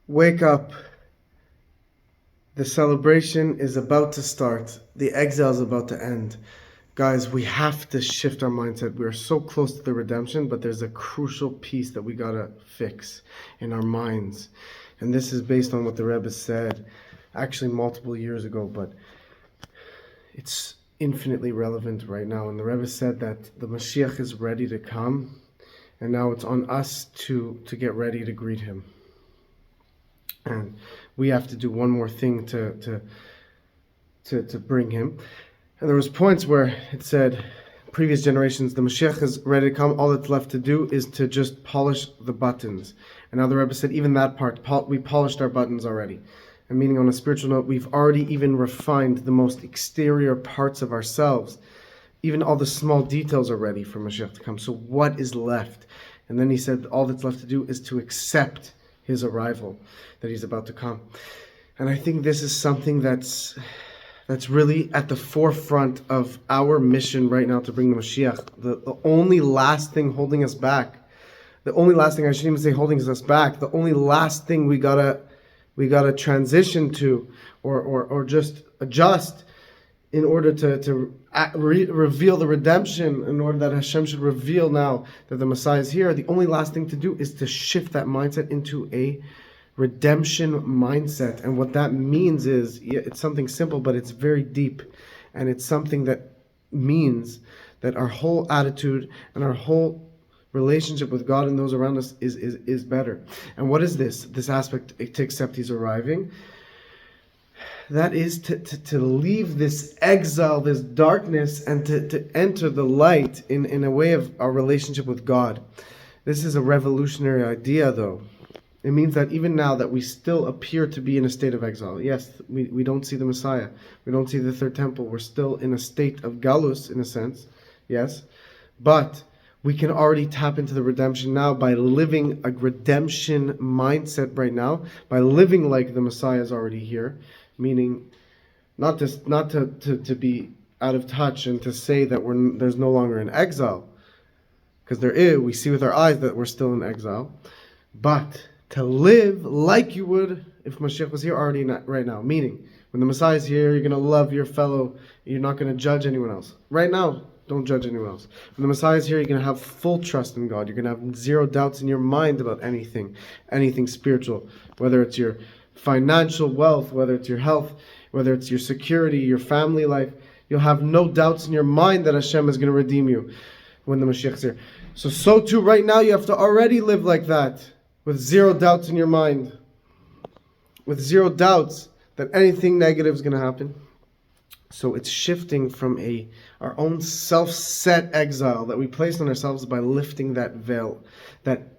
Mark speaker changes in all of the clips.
Speaker 1: Wake up. The celebration is about to start. The exile is about to end. Guys, we have to shift our mindset. We are so close to the redemption, but there's a crucial piece that we gotta fix in our minds. And this is based on what the Rebbe said actually multiple years ago, but it's infinitely relevant right now. And the Rebbe said that the Mashiach is ready to come, and now it's on us to get ready to greet him. And we have to do one more thing to bring him. And there was points where it said, previous generations, the Mashiach is ready to come. All that's left to do is to just polish the buttons. And now the Rebbe said, even that part, we polished our buttons already. And meaning on a spiritual note, we've already even refined the most exterior parts of ourselves. Even all the small details are ready for Mashiach to come. So what is left? And then he said, all that's left to do is to accept his arrival, that he's about to come. And I think this is something that's really at the forefront of our mission right now to bring the Mashiach. The only last thing holding us back, the only last thing, I shouldn't even say holding us back, the only last thing we gotta transition to or just adjust in order to reveal the redemption, in order that Hashem should reveal now that the Messiah is here. The only last thing to do is to shift that mindset into a redemption mindset. And what that means is, it's something simple, but it's very deep. And it's something that means that our whole attitude and our whole relationship with God and those around us is better. And what is this aspect to accept he's arriving? That is to leave this exile, this darkness, and to enter the light in a way of our relationship with God. This is a revolutionary idea, though. It means that even now that we still appear to be in a state of exile. Yes, we don't see the Messiah. We don't see the third temple. We're still in a state of galus, in a sense. Yes. But we can already tap into the redemption now by living a redemption mindset right now, by living like the Messiah is already here. Meaning, not to be out of touch and to say that there's no longer an exile, because there is. We see with our eyes that we're still in exile, but to live like you would if Mashiach was here already right now. Meaning, when the Messiah is here, you're gonna love your fellow. You're not gonna judge anyone else. Right now, don't judge anyone else. When the Messiah is here, you're gonna have full trust in God. You're gonna have zero doubts in your mind about anything spiritual, whether it's your financial wealth, whether it's your health, whether it's your security, your family life. You'll have no doubts in your mind that Hashem is going to redeem you when the Mashiach is here. So too right now you have to already live like that, with zero doubts in your mind, with zero doubts that anything negative is going to happen. So it's shifting from our own self-set exile that we place on ourselves by lifting that veil, that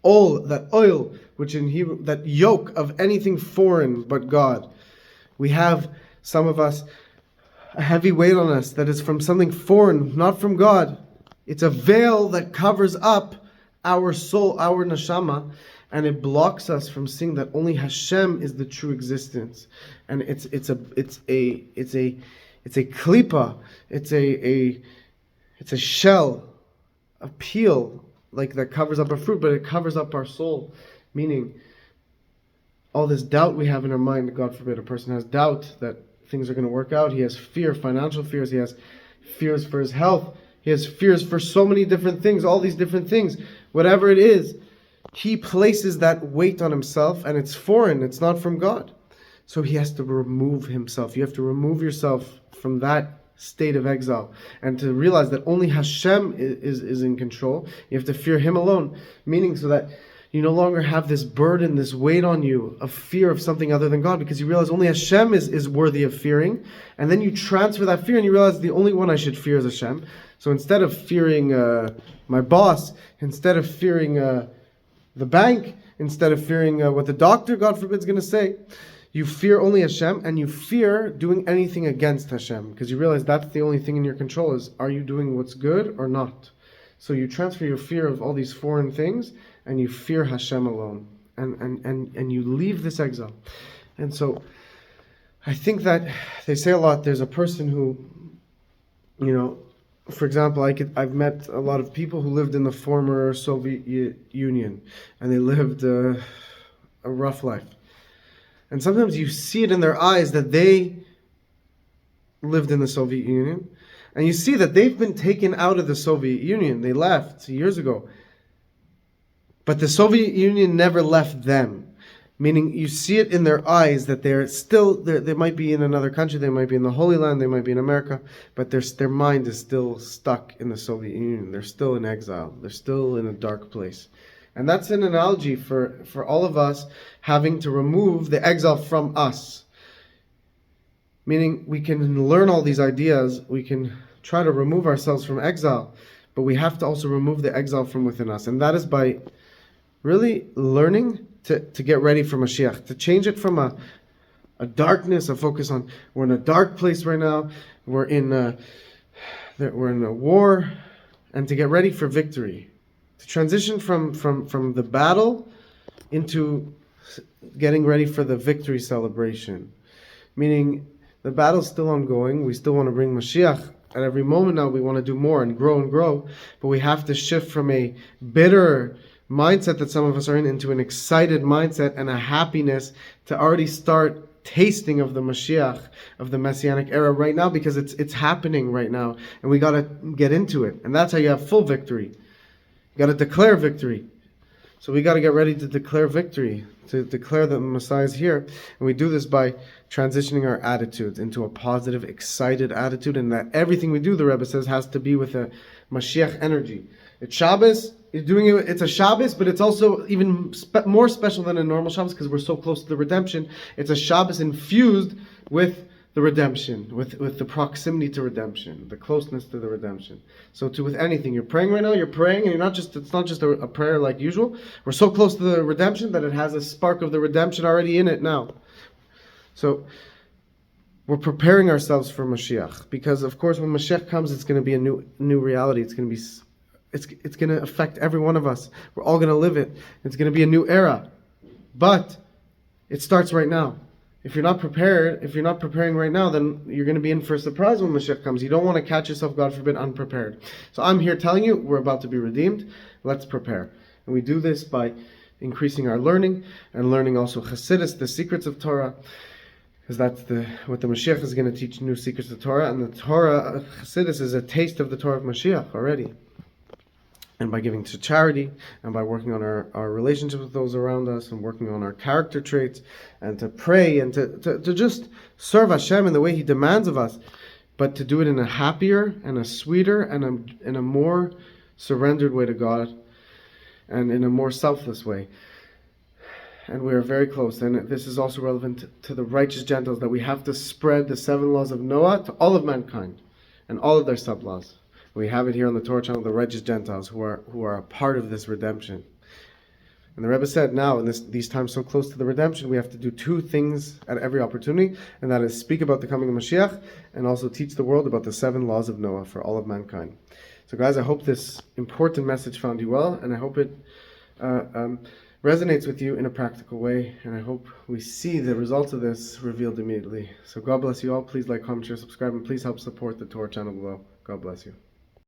Speaker 1: oil, which in Hebrew, that yoke of anything foreign but God. We have, some of us, a heavy weight on us that is from something foreign, not from God. It's a veil that covers up our soul, our neshama, and it blocks us from seeing that only Hashem is the true existence. And it's a klipa, it's a shell, a peel, like that covers up a fruit, but it covers up our soul. Meaning, all this doubt we have in our mind, God forbid a person has doubt that things are going to work out. He has fear, financial fears. He has fears for his health. He has fears for so many different things, all these different things. Whatever it is, he places that weight on himself, and it's foreign. It's not from God. So he has to remove himself. You have to remove yourself from that state of exile, and to realize that only Hashem is in control. You have to fear him alone, meaning so that you no longer have this burden, this weight on you of fear of something other than God, because you realize only Hashem is worthy of fearing. And then you transfer that fear and you realize the only one I should fear is Hashem. So instead of fearing my boss, instead of fearing the bank, instead of fearing what the doctor, God forbid, is going to say, you fear only Hashem, and you fear doing anything against Hashem, because you realize that's the only thing in your control is, are you doing what's good or not? So you transfer your fear of all these foreign things, and you fear Hashem alone, and you leave this exile. And so I think that they say a lot, there's a person who, for example, I've met a lot of people who lived in the former Soviet Union, and they lived a rough life. And sometimes you see it in their eyes that they lived in the Soviet Union, and you see that they've been taken out of the Soviet Union. They left years ago. But the Soviet Union never left them. Meaning you see it in their eyes that they might be in another country, they might be in the Holy Land, they might be in America, but their mind is still stuck in the Soviet Union. They're still in exile. They're still in a dark place. And that's an analogy for all of us having to remove the exile from us. Meaning we can learn all these ideas, we can try to remove ourselves from exile, but we have to also remove the exile from within us. And that is by really learning to get ready for Mashiach, to change it from a darkness, a focus on, we're in a dark place right now, we're in a war, and to get ready for victory. To transition from the battle into getting ready for the victory celebration. Meaning, the battle's still ongoing, we still want to bring Mashiach. At every moment now we want to do more and grow, but we have to shift from a bitter mindset that some of us are in into an excited mindset and a happiness to already start tasting of the Mashiach, of the Messianic era right now, because it's happening right now, and we got to get into it. And that's how you have full victory. You got to declare victory. So we got to get ready to declare victory, to declare that the Messiah is here. And we do this by transitioning our attitudes into a positive, excited attitude, and that everything we do, the Rebbe says, has to be with a Mashiach energy. It's Shabbos, you're doing it, it's a Shabbos, but it's also even more special than a normal Shabbos because we're so close to the redemption. It's a Shabbos infused with the redemption, with the proximity to redemption, the closeness to the redemption. So with anything, you're praying right now, you're praying, and it's not just a prayer like usual. We're so close to the redemption that it has a spark of the redemption already in it now. So we're preparing ourselves for Mashiach, because of course when Mashiach comes, it's going to be a new reality. It's going to affect every one of us. We're all going to live it. It's going to be a new era. But it starts right now. If you're not preparing right now, then you're going to be in for a surprise when Mashiach comes. You don't want to catch yourself, God forbid, unprepared. So I'm here telling you, we're about to be redeemed. Let's prepare. And we do this by increasing our learning, and learning also Chassidus, the secrets of Torah, because that's what the Mashiach is going to teach, new secrets of Torah. And the Torah, Chassidus, is a taste of the Torah of Mashiach already. And by giving to charity, and by working on our relationship with those around us, and working on our character traits, and to pray, and to just serve Hashem in the way He demands of us, but to do it in a happier, and a sweeter, and in a more surrendered way to God, and in a more selfless way. And we are very close. And this is also relevant to the righteous Gentiles, that we have to spread the 7 laws of Noah to all of mankind, and all of their sub-laws. We have it here on the Torah channel, the righteous Gentiles who are a part of this redemption. And the Rebbe said, now in these times so close to the redemption, we have to do 2 things at every opportunity, and that is speak about the coming of Mashiach, and also teach the world about the 7 laws of Noah for all of mankind. So guys, I hope this important message found you well, and I hope it resonates with you in a practical way, and I hope we see the results of this revealed immediately. So God bless you all. Please like, comment, share, subscribe, and please help support the Torah channel below. God bless you.